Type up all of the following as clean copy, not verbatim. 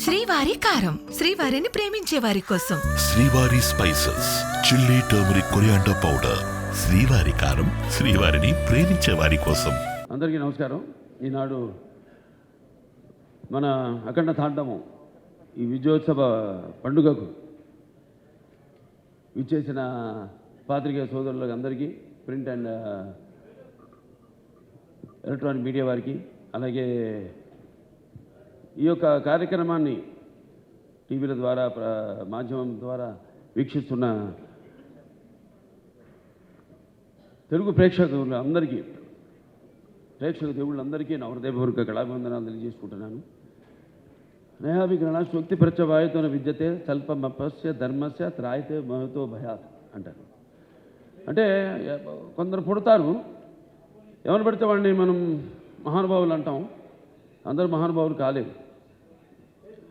శ్రీవారి కారం, శ్రీవారిని ప్రేమించే వారి కోసం. శ్రీవారి spices, chilli, turmeric, coriander powder. శ్రీవారి కారం, శ్రీవారిని ప్రేమించే వారి కోసం. అందరికీ నమస్కారం. ఈనాడు మన అఖండ తాండవం ఈ విజయోత్సవ పండుగకు విచ్చేసిన పాత్రికేయ సోదరులకు అందరికీ, ప్రింట్ అండ్ ఎలక్ట్రానిక్ మీడియా వారికి, అలాగే ఈ యొక్క కార్యక్రమాన్ని టీవీల ద్వారా మాధ్యమం ద్వారా వీక్షిస్తున్న తెలుగు ప్రేక్షకులందరికీ, దేవుళ్ళందరికీ నా హృదయపూర్వక కళాభివందనాలు తెలియజేసుకుంటున్నాను. నయాభిగ్రహణ శక్తి ప్రత్యవాయుతోన విద్యతే స్వల్పమపస్య ధర్మస్య త్రాయితే మహతో భయాత్ అంటారు. అంటే కొందరు పుడతారు, ఎవరు పడితే వాడిని మనం మహానుభావులు అంటాం. అందరూ మహానుభావులు కాలేరు.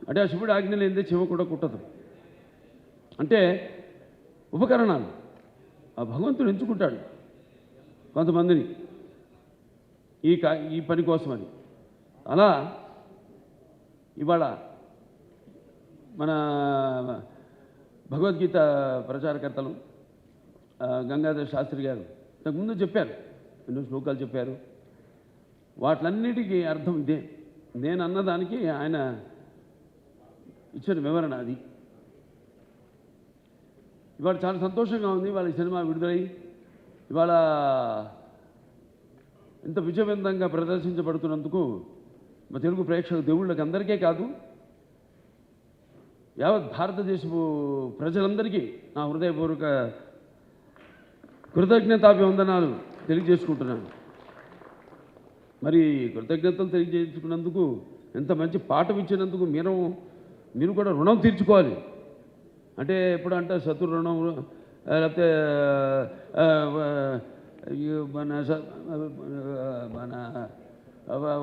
అంటే ఆ శివుడు ఆజ్ఞ లేనిదే చెవ కూడా కుట్టదు. అంటే ఉపకరణాలు ఆ భగవంతుడు ఎంచుకుంటాడు కొంతమందిని ఈ పని కోసమని. అలా ఇవాళ మన భగవద్గీత ప్రచారకర్తలు గంగాధర శాస్త్రి గారు ఇంతకుముందు చెప్పారు, ఎన్నో శ్లోకాలు చెప్పారు. వాటిలన్నిటికీ అర్థం ఇదే. నేను అన్నదానికి ఆయన ఇచ్చిన వివరణ అది. ఇవాళ చాలా సంతోషంగా ఉంది. వాళ్ళ సినిమా విడుదలై ఇవాళ ఇంత విజయవంతంగా ప్రదర్శించబడుతున్నందుకు మా తెలుగు ప్రేక్షక దేవుళ్ళకి అందరికీ కాదు, యావత్ భారతదేశపు ప్రజలందరికీ నా హృదయపూర్వక కృతజ్ఞతాభివందనాలు తెలియజేసుకుంటున్నాను. మరి కృతజ్ఞతలు తెలియజేసుకున్నందుకు, ఎంత మంచి పాఠం ఇచ్చినందుకు మీరు కూడా రుణం తీర్చుకోవాలి. అంటే ఎప్పుడు అంటే శత్రు రుణం, లేకపోతే మన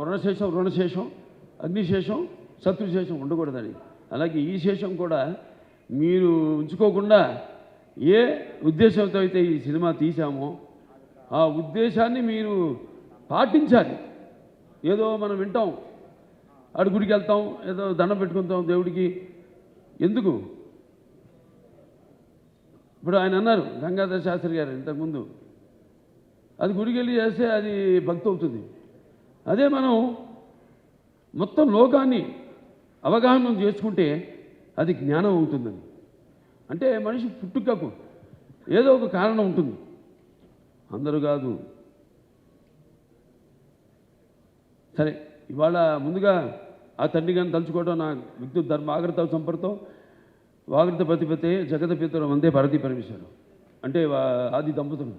రుణశేషం, అగ్నిశేషం, శత్రుశేషం ఉండకూడదని. అలాగే ఈ శేషం కూడా మీరు ఉంచుకోకుండా ఏ ఉద్దేశంతో అయితే ఈ సినిమా తీసామో ఆ ఉద్దేశాన్ని మీరు పాటించాలి. ఏదో మనం వింటాం, గుడికి వెళ్తాం, ఏదో దండం పెట్టుకుంటాం దేవుడికి. ఎందుకు? ఇప్పుడు ఆయన అన్నారు గంగాధర శాస్త్రి గారు ఇంతకుముందు, అది గుడికి వెళ్ళి చేస్తే అది భక్తి అవుతుంది. అదే మనం మొత్తం లోకాన్ని అవగాహన చేసుకుంటే అది జ్ఞానం అవుతుందని. అంటే మనిషి పుట్టుకకు ఏదో ఒక కారణం ఉంటుంది, అందరూ కాదు. సరే, ఇవాళ ముందుగా ఆ తండ్రి గారిని తలుచుకోవడం నా విద్యుత్ ధర్మాగ్రత సంపర్తో వాగ్రత ప్రతిపతే జగత పితరం వందే భారతీ పరమేశ్వరు. అంటే ఆది దంపతులు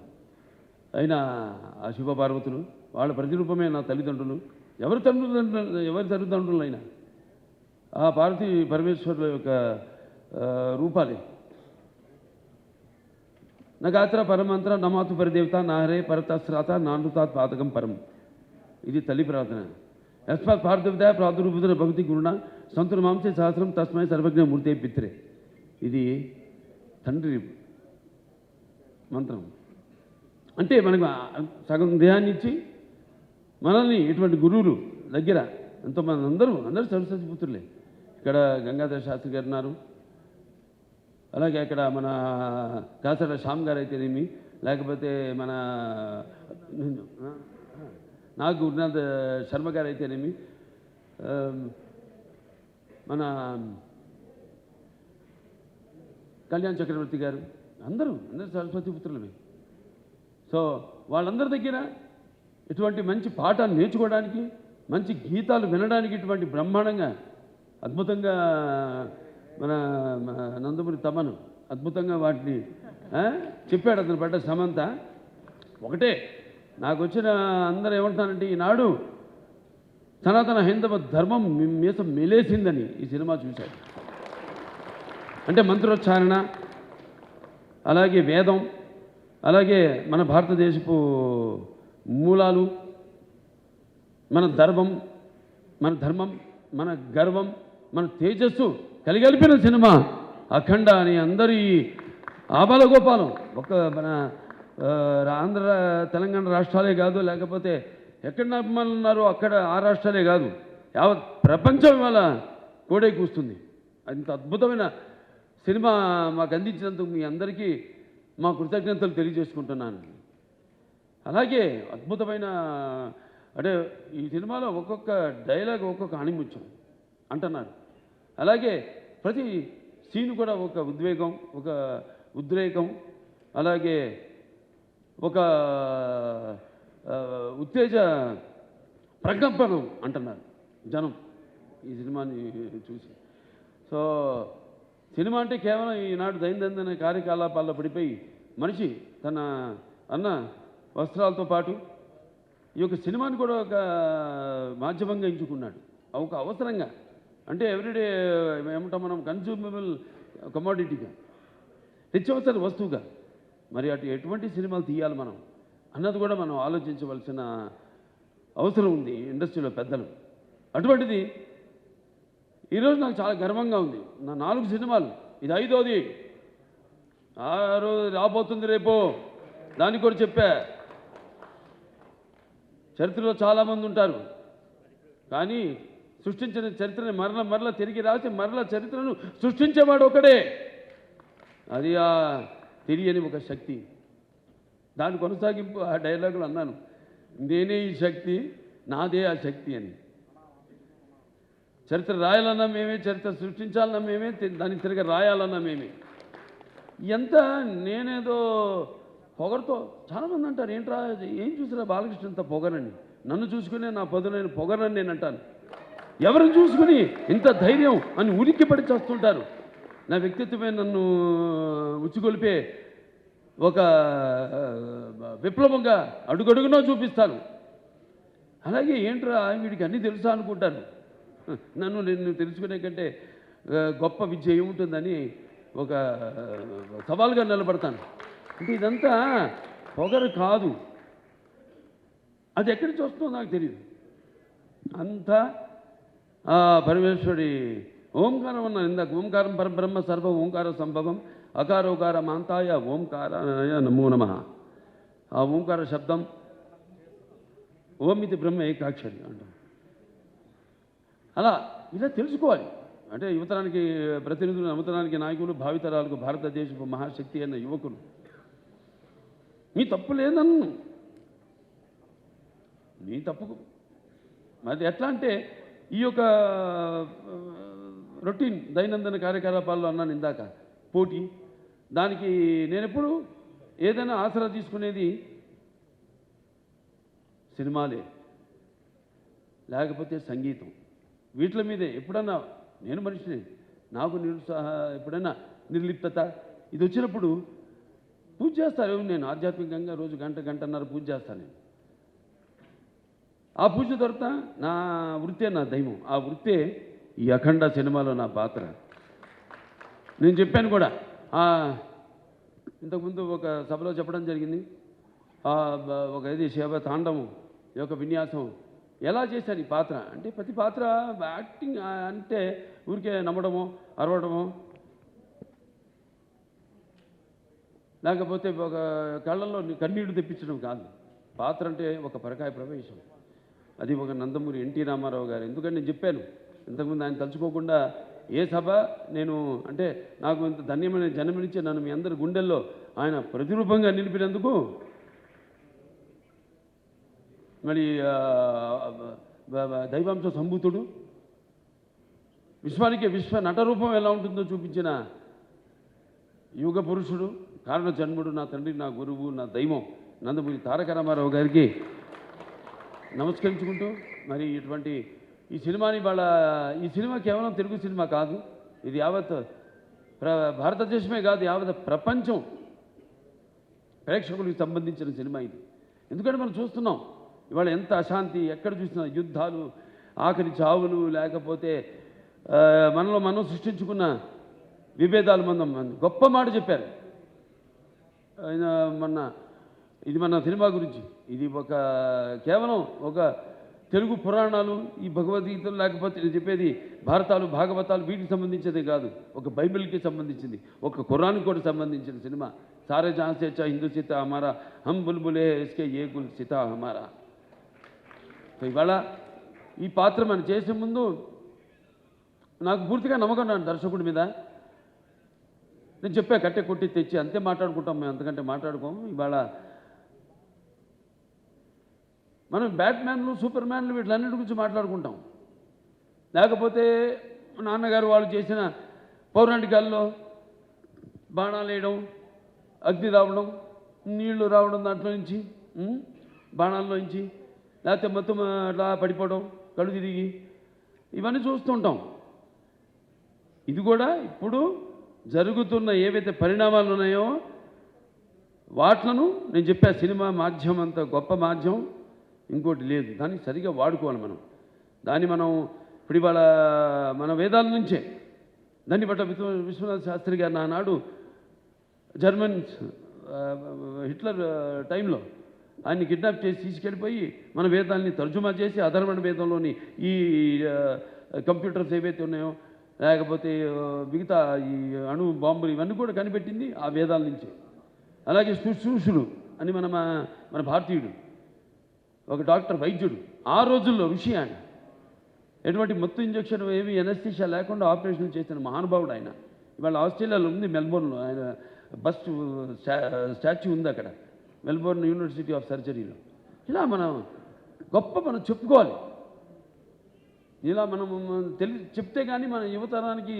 అయిన ఆ శివపార్వతులు, వాళ్ళ ప్రతిరూపమే నా తల్లిదండ్రులు. ఎవరి తల్లిదండ్రులు అయినా ఆ పార్వతీ పరమేశ్వరుల యొక్క రూపాలే. నగాత్ర పరమంత్ర నమాతు పరిదేవత నాహరే పరతశ్రాత నానృతాత్ పాతకం పరం. ఇది తల్లి ప్రార్థన. యస్మాత్ పార్థివత ప్రాదురూపత భక్తి గురుణ సంతుల మాంసే సహస్రం తస్మై సర్వజ్ఞ మూర్తే పిత్రే. ఇది తండ్రి మంత్రం. అంటే మనకు సగం దేహాన్ని ఇచ్చి మనల్ని ఇటువంటి గురువులు దగ్గర ఎంతోమంది, అందరూ సరస్వతి పుత్రులే. ఇక్కడ గంగాధర శాస్త్రి గారు ఉన్నారు, అలాగే అక్కడ మన కాసర శ్యామ్ గారు అయితేనేమి, లేకపోతే మన నాగ్ గురునాథ్ శర్మ గారు అయితేనేమి, మన కళ్యాణ్ చక్రవర్తి గారు, అందరూ సరస్వతి పుత్రులమే. సో వాళ్ళందరి దగ్గర ఇటువంటి మంచి పాఠాలు నేర్చుకోవడానికి, మంచి గీతాలు వినడానికి ఇటువంటి బ్రహ్మాండంగా అద్భుతంగా మన నందమూరి తమను అద్భుతంగా వాటిని చెప్పాడు. అతను పడ్డ శ్రమంత ఒకటే. నాకు వచ్చిన అందరూ ఏమంటున్నారంటే, ఈనాడు సనాతన హైందవ ధర్మం మీసం మెలేసిందని ఈ సినిమా చూశాడు. అంటే మంత్రోచ్చారణ, అలాగే వేదం, అలాగే మన భారతదేశపు మూలాలు, మన ధర్మం, మన గర్వం, మన తేజస్సు కలిగలిపిన సినిమా అఖండ అని అందరూ ఈ ఆబాలగోపాలం ఒక మన ఆంధ్ర తెలంగాణ రాష్ట్రాలే కాదు, లేకపోతే ఎక్కడ అభిమానులు ఉన్నారో అక్కడ ఆ రాష్ట్రాలే కాదు, యావత్ ప్రపంచం ఇవాళ కోడే కూస్తుంది. అంత అద్భుతమైన సినిమా మాకు అందించినందుకు మీ అందరికీ మా కృతజ్ఞతలు తెలియజేసుకుంటున్నాను. అలాగే అద్భుతమైన అంటే ఈ సినిమాలో ఒక్కొక్క డైలాగ్ ఒక్కొక్క ఆణిముత్యం అంటున్నారు. అలాగే ప్రతి సీన్ కూడా ఒక ఉద్వేగం, ఒక ఉద్రేకం, అలాగే ఒక ఉత్తేజ ప్రకంపనం అంటున్నారు జనం ఈ సినిమాని చూసి. సో సినిమా అంటే కేవలం ఈనాడు దైనందిన కార్యకలాపాల్లో పడిపోయి మనిషి తన అన్న వస్త్రాలతో పాటు ఈ యొక్క సినిమాని కూడా ఒక మాధ్యమంగా ఎంచుకున్నాడు, ఒక అవసరంగా. అంటే ఎవ్రీడే ఏమంటాం మనం, కన్జ్యూమబుల్ కమోడిటీగా, నిత్యవసర వస్తువుగా. మరి ఎటువంటి సినిమాలు తీయాలి మనం అన్నది కూడా మనం ఆలోచించవలసిన అవసరం ఉంది ఇండస్ట్రీలో పెద్దలు. అటువంటిది ఈరోజు నాకు చాలా గర్వంగా ఉంది. నా 4 సినిమాలు, ఇది 5వది. 6 రాబోతుంది రేపు, దానికి కూడా చెప్పా. చరిత్రలో చాలామంది ఉంటారు, కానీ సృష్టించిన చరిత్రని మరల తిరిగి రాసి మరల చరిత్రను సృష్టించేవాడు ఒకడే. అది ఆ తెలియని ఒక శక్తి. దాని కొనసాగింపు ఆ డైలాగులు అన్నాను, నేనే ఈ శక్తి, నాదే ఆ శక్తి అని. చరిత్ర రాయాలన్నా మేమే, చరిత్ర సృష్టించాలన్నా మేమే, దాన్ని తిరిగి రాయాలన్నా మేమే. ఎంత నేనేదో పొగరుతో చాలామంది అంటారు, ఏంట్రా ఏం చూసినా బాలకృష్ణ ఇంత పొగరని. నన్ను చూసుకునే నా పదునైన పొగరని నేను అంటాను. ఎవరిని చూసుకుని ఇంత ధైర్యం అని ఉలిక్కిపడి చేస్తుంటారు. నా వ్యక్తిత్వమే నన్ను ఉచ్చిగొలిపే ఒక విప్లవంగా అడుగడుగునో చూపిస్తాను. అలాగే ఏంట్రా వీడికి అన్నీ తెలుసా అనుకుంటాను. నిన్ను తెలుసుకునే కంటే గొప్ప విద్య ఏముంటుందని ఒక సవాల్గా నిలబడతాను. అంటే ఇదంతా పొగరు కాదు, అది ఎక్కడి నుంచి వస్తుందో నాకు తెలియదు. అంతా పరమేశ్వరి ఓంకారం అన్నాను ఇందాక. ఓంకారం పరబ్రహ్మ సర్వ ఓంకార సంభవం అకారోకార మాంతాయ ఓంకారాయ నమో నమః. ఆ ఓంకార శబ్దం ఓమితి బ్రహ్మ ఏకాక్షరి అంటాం. అలా ఇలా తెలుసుకోవాలి. అంటే యువతరానికి ప్రతినిధులు, నవతరానికి నాయకులు, భావితరాలకు భారతదేశపు మహాశక్తి అన్న యువకులు. మీ తప్పు లేదన్ను, మీ తప్పుకు మరి ఎట్లా అంటే ఈ యొక్క రొటీన్ దైనందిన కార్యకలాపాల్లో అన్నాను ఇందాక, పోటీ. దానికి నేను ఎప్పుడు ఏదైనా ఆసరా తీసుకునేది సినిమాలే, లేకపోతే సంగీతం. వీటి మీదే ఎప్పుడన్నా నేను మనిషిని, నాకు ఎప్పుడైనా నిర్లిప్తత ఇది వచ్చినప్పుడు పూజ చేస్తారు. నేను ఆధ్యాత్మికంగా రోజు గంటన్నర పూజ చేస్తాను. నేను ఆ పూజ దొరత నా వృత్తే నా దైవం. ఆ వృత్తే ఈ అఖండ సినిమాలో నా పాత్ర. నేను చెప్పాను కూడా, ఇంతకుముందు ఒక సభలో చెప్పడం జరిగింది. ఒక ఇది శివ తాండవం యొక్క విన్యాసం ఎలా చేశాను ఈ పాత్ర అంటే, ప్రతి పాత్ర యాక్టింగ్ అంటే ఊరికే నమ్మడమో అరవడమో, లేకపోతే ఒక కళ్ళల్లో కన్నీళ్లు తెప్పించడం కాదు. పాత్ర అంటే ఒక పరకాయ ప్రవేశం. అది ఒక నందమూరి ఎన్టీ రామారావు గారు. ఎందుకంటే నేను చెప్పాను ఇంతకుముందు, ఆయన తలుచుకోకుండా ఏ సభ నేను అంటే నాకు ఇంత ధన్యమైన జన్మనిచ్చి నన్ను మీ అందరి గుండెల్లో ఆయన ప్రతిరూపంగా నిలిపినందుకు మరి దైవాంశ సంభూతుడు, విశ్వానికి విశ్వ నటరూపం ఎలా ఉంటుందో చూపించిన యుగ పురుషుడు, కారణ జన్ముడు, నా తండ్రి, నా గురువు, నా దైవం నందమూరి తారక రామారావు గారికి నమస్కరించుకుంటూ, మరి ఇటువంటి ఈ సినిమాని ఈ సినిమా కేవలం తెలుగు సినిమా కాదు, ఇది యావత్ భారతదేశమే కాదు, యావత్ ప్రపంచం ప్రేక్షకులకు సంబంధించిన సినిమా ఇది. ఎందుకంటే మనం చూస్తున్నాం ఇవాళ ఎంత అశాంతి, ఎక్కడ చూసినా యుద్ధాలు, ఆఖరి చావులు, లేకపోతే మనలో మనం సృష్టించుకున్న విభేదాలు. గొప్ప మాట చెప్పారు ఆయన ఇది మన సినిమా గురించి. ఇది కేవలం ఒక తెలుగు పురాణాలు, ఈ భగవద్గీతలు, లేకపోతే నేను చెప్పేది భారతాలు, భాగవతాలు వీటికి సంబంధించేదే కాదు, ఒక బైబిల్కి సంబంధించింది, ఒక ఖురాన్కి కూడా సంబంధించిన సినిమా. సారే జహాं से अच्छा हिंदू सीता हमारा, हम बुलबुले इसके ये गुल सीता हमारा. సో ఇవాళ ఈ పాత్ర మనం చేసే ముందు నాకు పూర్తిగా నమ్మకం నా దర్శకుడి మీద. నేను చెప్పా కట్టె కొట్టి తెచ్చి అంతే మాట్లాడుకుంటాం మేము, అంతకంటే మాట్లాడుకోము. ఇవాళ మనం బ్యాట్మ్యాన్లు సూపర్ మ్యాన్లు వీటిలన్నిటి గురించి మాట్లాడుకుంటాం. లేకపోతే నాన్నగారు వాళ్ళు చేసిన పౌరాణికాల్లో బాణాలు వేయడం, అగ్ని రావడం, నీళ్లు రావడం, దాంట్లో నుంచి బాణాల్లో నుంచి, లేకపోతే మొత్తం అట్లా పడిపోవడం, కళ్ళు తిరిగి, ఇవన్నీ చూస్తుంటాం. ఇది కూడా ఇప్పుడు జరుగుతున్న ఏవైతే పరిణామాలు ఉన్నాయో వాట్లను నేను చెప్పా. సినిమా మాధ్యమం అంత గొప్ప మాధ్యమం ఇంకోటి లేదు. దాన్ని సరిగా వాడుకోవాలి మనం. దాన్ని మనం ఇప్పుడు ఇవాళ మన వేదాల నుంచే దాన్ని బట్ట విశ్వనాథ శాస్త్రి గారు నానాడు జర్మన్ హిట్లర్ టైంలో ఆయన్ని కిడ్నాప్ చేసి తీసుకెళ్ళిపోయి మన వేదాల్ని తర్జుమా చేసి అధర్వణ వేదంలోని ఈ కంప్యూటర్స్ ఏవైతే ఉన్నాయో, లేకపోతే మిగతా ఈ అణు బాంబులు ఇవన్నీ కూడా కనిపెట్టింది ఆ వేదాల నుంచి. అలాగే శుశ్రూషుడు అని మన భారతీయుడు ఒక డాక్టర్, వైద్యుడు, ఆ రోజుల్లో ఋషి ఆయన, ఎటువంటి మత్తు ఇంజక్షన్ ఏమి ఎనస్థీషియా లేకుండా ఆపరేషన్ చేసిన మహానుభావుడు ఆయన. ఇవాళ ఆస్ట్రేలియాలో ఉంది, మెల్బోర్న్లో ఆయన బస్ట్ స్టాచ్యూ ఉంది అక్కడ, మెల్బోర్న్ యూనివర్సిటీ ఆఫ్ సర్జరీలో. ఇలా మనం చెప్పుకోవాలి. ఇలా మనం చెప్తే కానీ మన యువతరానికి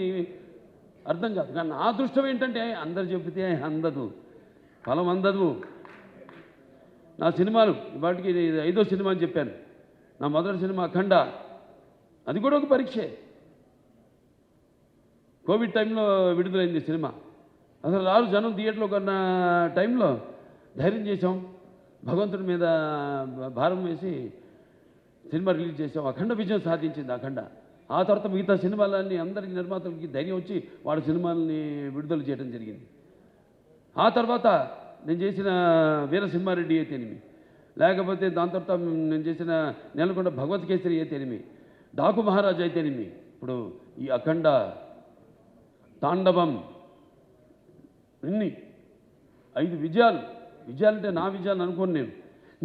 అర్థం కాదు. కానీ నా అదృష్టం ఏంటంటే అందరు చెబితే అందదు, ఫలం అందదు. నా సినిమాలు వాటికి 5వ సినిమా అని చెప్పాను. నా మొదటి సినిమా అఖండ, అది కూడా ఒక పరీక్షే. కోవిడ్ టైంలో విడుదలైంది సినిమా. అసలు రారు జనం థియేటర్లో కొన్న టైంలో ధైర్యం చేసాం, భగవంతుడి మీద భారం వేసి సినిమా రిలీజ్ చేసాం. అఖండ విజయం సాధించింది అఖండ. ఆ తర్వాత మిగతా సినిమాలన్నీ అందరికీ నిర్మాతలకి ధైర్యం వచ్చి వాళ్ళ సినిమాలని విడుదల చేయడం జరిగింది. ఆ తర్వాత నేను చేసిన వీరసింహారెడ్డి అయితేనేమి, లేకపోతే దాని తర్వాత నేను చేసిన నెలకొండ భగవత్ కేసరి అయితేనేమి, డాకు మహారాజ్ అయితేనేమి, ఇప్పుడు ఈ అఖండ, తాండవం, ఇన్ని 5 విజయాలంటే నా విజయాలు అనుకోను.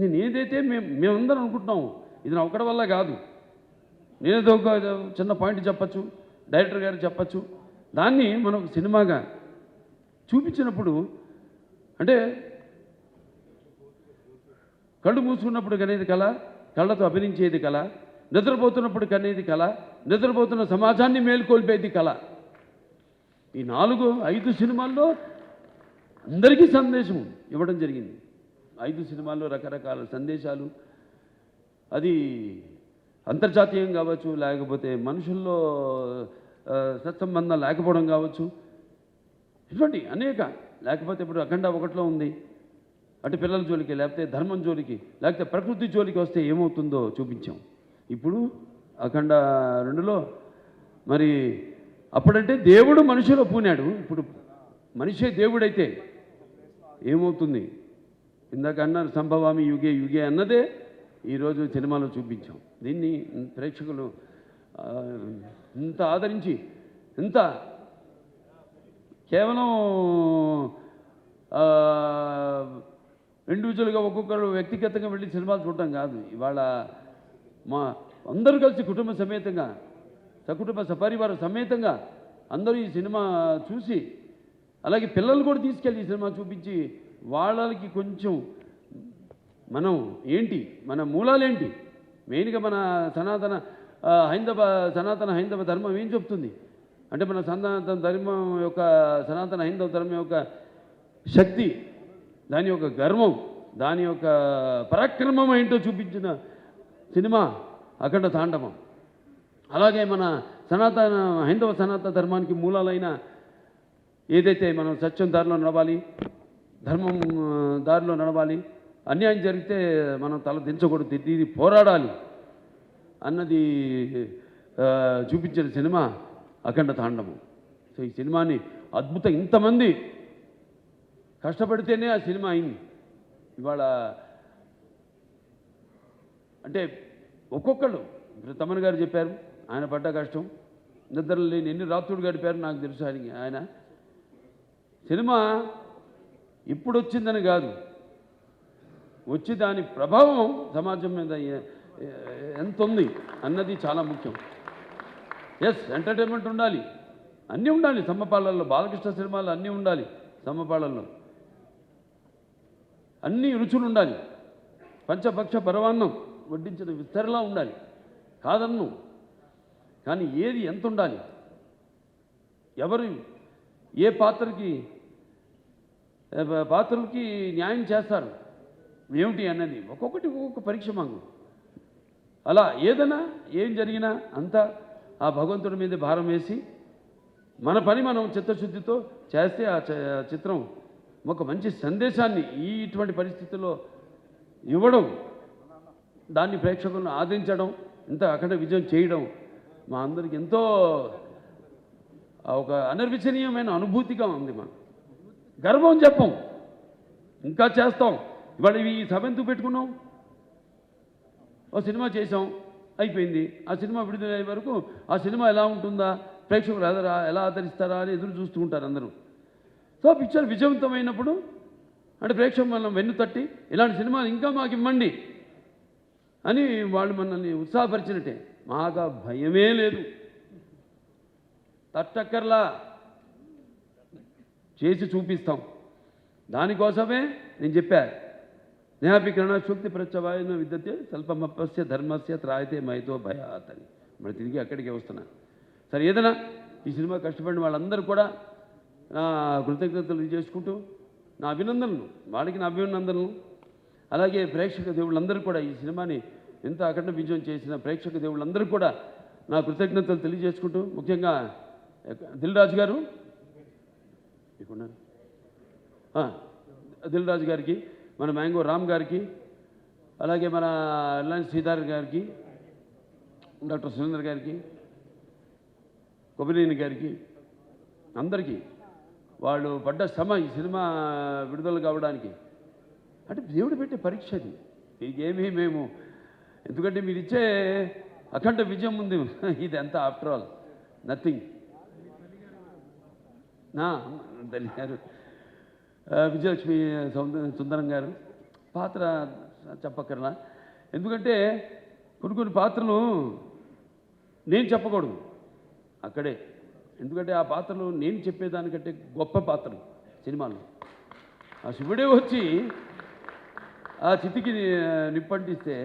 నేను ఏదైతే మేమందరం అనుకుంటున్నాము ఇది నా ఒక్కడి వల్ల కాదు. నేనేదో ఒక చిన్న పాయింట్ చెప్పచ్చు, డైరెక్టర్ గారు చెప్పచ్చు, దాన్ని మనం సినిమాగా చూపించినప్పుడు అంటే కళ్ళు మూసుకున్నప్పుడు కనేది కళ, కళ్ళతో అభినయించేది కళ, నిద్రపోతున్నప్పుడు కనేది కళ, నిద్రపోతున్న సమాజాన్ని మేల్కొల్పేది కళ. ఈ 4-5 సినిమాల్లో అందరికీ సందేశం ఇవ్వడం జరిగింది. 5 సినిమాల్లో రకరకాల సందేశాలు, అది అంతర్జాతీయం కావచ్చు, లేకపోతే మనుషుల్లో సత్సంబంధం లేకపోవడం కావచ్చు, ఇటువంటి అనేక. లేకపోతే ఇప్పుడు అఖండ 1లో ఉంది, అటు పిల్లల జోలికి, లేకపోతే ధర్మం జోలికి, లేకపోతే ప్రకృతి జోలికి వస్తే ఏమవుతుందో చూపించాం. ఇప్పుడు అఖండ 2లో మరి అప్పుడంటే దేవుడు మనిషిలో పూనాడు, ఇప్పుడు మనిషే దేవుడైతే ఏమవుతుంది? ఇందాక అన్నారు సంభవామి యుగే యుగే అన్నదే ఈరోజు సినిమాలో చూపించాం. దీన్ని ప్రేక్షకులు ఇంత ఆదరించి, ఇంత కేవలం ఇండివిజువల్గా ఒక్కొక్కరు వ్యక్తిగతంగా వెళ్ళి సినిమాలు చూడటం కాదు. ఇవాళ మా అందరూ కలిసి కుటుంబ సమేతంగా, సకుటుంబ సపరివార సమేతంగా అందరూ ఈ సినిమా చూసి, అలాగే పిల్లలు కూడా తీసుకెళ్ళి ఈ సినిమా చూపించి వాళ్ళకి కొంచెం మనం ఏంటి, మన మూలాలేంటి, మెయిన్గా మన సనాతన హైందవ ధర్మం ఏం చెప్తుంది అంటే, మన సనాతన ధర్మం యొక్క, సనాతన హైందవ ధర్మం యొక్క శక్తి, దాని యొక్క గర్వం, దాని యొక్క పరాక్రమం ఏంటో చూపించిన సినిమా అఖండ తాండవం. అలాగే మన హైందవ సనాతన ధర్మానికి మూలాలైన ఏదైతే మనం సత్యం దారిలో నడవాలి, ధర్మం దారిలో నడవాలి, అన్యాయం జరిగితే మనం తల దించకూడదు, తిరిగి పోరాడాలి అన్నది చూపించిన సినిమా అఖండ తాండవం. సో ఈ సినిమాని అద్భుతం, ఇంతమంది కష్టపడితేనే ఆ సినిమా అయింది. ఇవాళ అంటే ఒక్కొక్కళ్ళు, తమన్ గారు చెప్పారు ఆయన పడ్డ కష్టం, నిద్ర లేని ఎన్ని రాత్రులు గడిపారు నాకు తెలుసు. ఆయన సినిమా ఇప్పుడు వచ్చిందని కాదు, వచ్చి దాని ప్రభావం సమాజం మీద ఎంత ఉంది అన్నది చాలా ముఖ్యం. ఎస్, ఎంటర్టైన్మెంట్ ఉండాలి, అన్నీ ఉండాలి. సమ్మపాళ్ళల్లో బాలకృష్ణ సినిమాలు అన్నీ ఉండాలి. సమ్మపాళ్ళల్లో అన్ని రుచులు ఉండాలి. పంచపక్ష పరవాన్నం వడ్డించిన విస్తరలా ఉండాలి, కాదన్ను. కానీ ఏది ఎంత ఉండాలి, ఎవరు ఏ పాత్రలకి న్యాయం చేస్తారు ఏమిటి అన్నది ఒక్కొక్కటి ఒక్కొక్క పరీక్ష మాకు. అలా ఏదైనా ఏం జరిగినా అంతా ఆ భగవంతుడి మీద భారం వేసి మన పని మనం చిత్తశుద్ధితో చేస్తే ఆ చిత్రం ఒక మంచి సందేశాన్ని ఇటువంటి పరిస్థితుల్లో ఇవ్వడం, దాన్ని ప్రేక్షకులను ఆదరించడం, ఇంత అఖండ విజయం చేయడం మా అందరికి ఎంతో ఒక అనిర్వచనీయమైన అనుభూతిగా ఉంది. మా గర్వం చెప్పం, ఇంకా చేస్తాం. ఇవాళ ఈ సభ ఎందుకు పెట్టుకున్నాం? ఓ సినిమా చేసాం, అయిపోయింది. ఆ సినిమా విడుదలయ్యే వరకు ఆ సినిమా ఎలా ఉంటుందా, ప్రేక్షకులు ఎలా ఆదరిస్తారా అని ఎదురు చూస్తూ ఉంటారు అందరూ. సో పిక్చర్ విజయవంతమైనప్పుడు అంటే ప్రేక్షకులు మనం వెన్ను తట్టి ఇలాంటి సినిమాలు ఇంకా మాకు ఇవ్వండి అని వాళ్ళు మనల్ని ఉత్సాహపరిచినట్టే. మాకు భయమే లేదు, తట్టక్కర్లా, చేసి చూపిస్తాం. దానికోసమే నేను చెప్పా, జ్ఞాపికరణ శుక్తి ప్రత్యవాయన విద్యతే స్వల్పమప్పస్య ధర్మస్య త్రాయతే మైతో భయాత్ అని. మరి తిరిగి అక్కడికే వస్తున్నా. సరే, ఏదైనా ఈ సినిమా కష్టపడిన వాళ్ళందరూ కూడా నా కృతజ్ఞతలు చేసుకుంటూ నా అభినందనలు, వాళ్ళకి నా అభినందనలు. అలాగే ప్రేక్షక దేవుళ్ళందరూ కూడా ఈ సినిమాని ఎంత అఖండ విజయం చేసిన ప్రేక్షక దేవుళ్ళందరూ కూడా నా కృతజ్ఞతలు తెలియజేసుకుంటూ, ముఖ్యంగా దిల్ రాజు గారు, దిల్ రాజు గారికి, మన మ్యాంగో రామ్ గారికి, అలాగే మన రిలయన్స్ శ్రీధర్ గారికి, డాక్టర్ సురేందర్ గారికి, కొబినేని గారికి, అందరికీ వాళ్ళు పడ్డ శ్రమ ఈ సినిమా విడుదల కావడానికి అంటే దేవుడు పెట్టే పరీక్ష అది. మీకేమీ మేము, ఎందుకంటే మీరు ఇచ్చే అఖండ విజయం ఉంది, ఇది ఎంత ఆఫ్టర్ ఆల్ నథింగ్. తల్లి గారు, విజయలక్ష్మి సుందరం గారు పాత్ర చెప్పక్కర్లా. ఎందుకంటే కొన్ని పాత్రలు నేను చెప్పకూడదు అక్కడే, ఎందుకంటే ఆ పాత్రలు నేను చెప్పేదానికంటే గొప్ప పాత్రలు సినిమాలో. ఆ శివుడే వచ్చి ఆ చితికి నిప్పంటిస్తే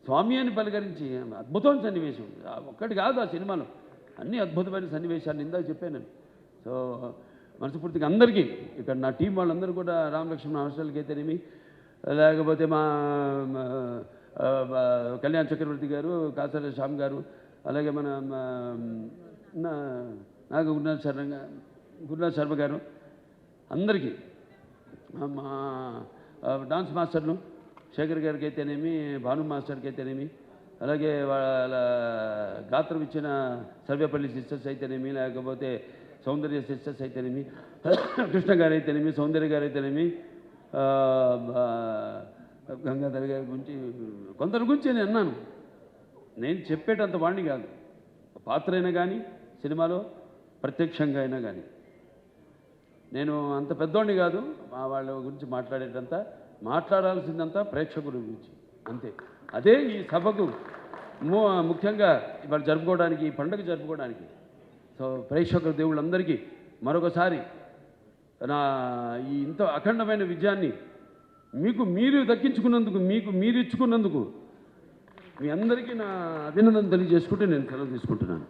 స్వామి అని పలకరించి అద్భుతమైన సన్నివేశం ఒక్కటి కాదు ఆ సినిమాలో, అన్ని అద్భుతమైన సన్నివేశాలు ఇందాక చెప్పాను. సో మనస్ఫూర్తిగా అందరికీ ఇక్కడ నా టీం వాళ్ళందరూ కూడా, రామలక్ష్మణ హాస్టల్కి అయితేనేమి, లేకపోతే మా కళ్యాణ్ చక్రవర్తి గారు, కాసర శ్యామ్ గారు, అలాగే మన నాగ గురునాథ్ శర్మ గారు, అందరికీ, మా డాన్స్ మాస్టర్లు శేఖర్ గారికి అయితేనేమి, భాను మాస్టర్కి అయితేనేమి, అలాగే వాళ్ళ గాత్రం ఇచ్చిన సర్వేపల్లి సిస్టర్స్ అయితేనేమి, లేకపోతే సౌందర్య సిస్టర్స్ అయితేనేమి, కృష్ణ గారు అయితేనేమి, సౌందర్య గారు అయితేనేమి, గంగాధర్ గారి గురించి, కొందరి గురించి నేను అన్నాను. నేను చెప్పేటంత వాడిని కాదు, పాత్ర అయినా కానీ సినిమాలో ప్రత్యక్షంగా అయినా కానీ నేను అంత పెద్దోడిని కాదు. వాళ్ళ గురించి మాట్లాడాల్సిందంతా ప్రేక్షకుల గురించి అంతే. అదే ఈ సభకు ముఖ్యంగా ఇవాళ జరుపుకోవడానికి, ఈ పండుగ జరుపుకోవడానికి. సో ప్రేక్షకుల దేవుళ్ళందరికీ మరొకసారి నా ఈ ఇంత అఖండమైన విజయాన్ని మీకు మీరు దక్కించుకున్నందుకు, మీకు మీరు ఇచ్చుకున్నందుకు మీ అందరికీ నా అభినందన తెలియజేసుకుంటూ నేను సెలవు తీసుకుంటున్నాను.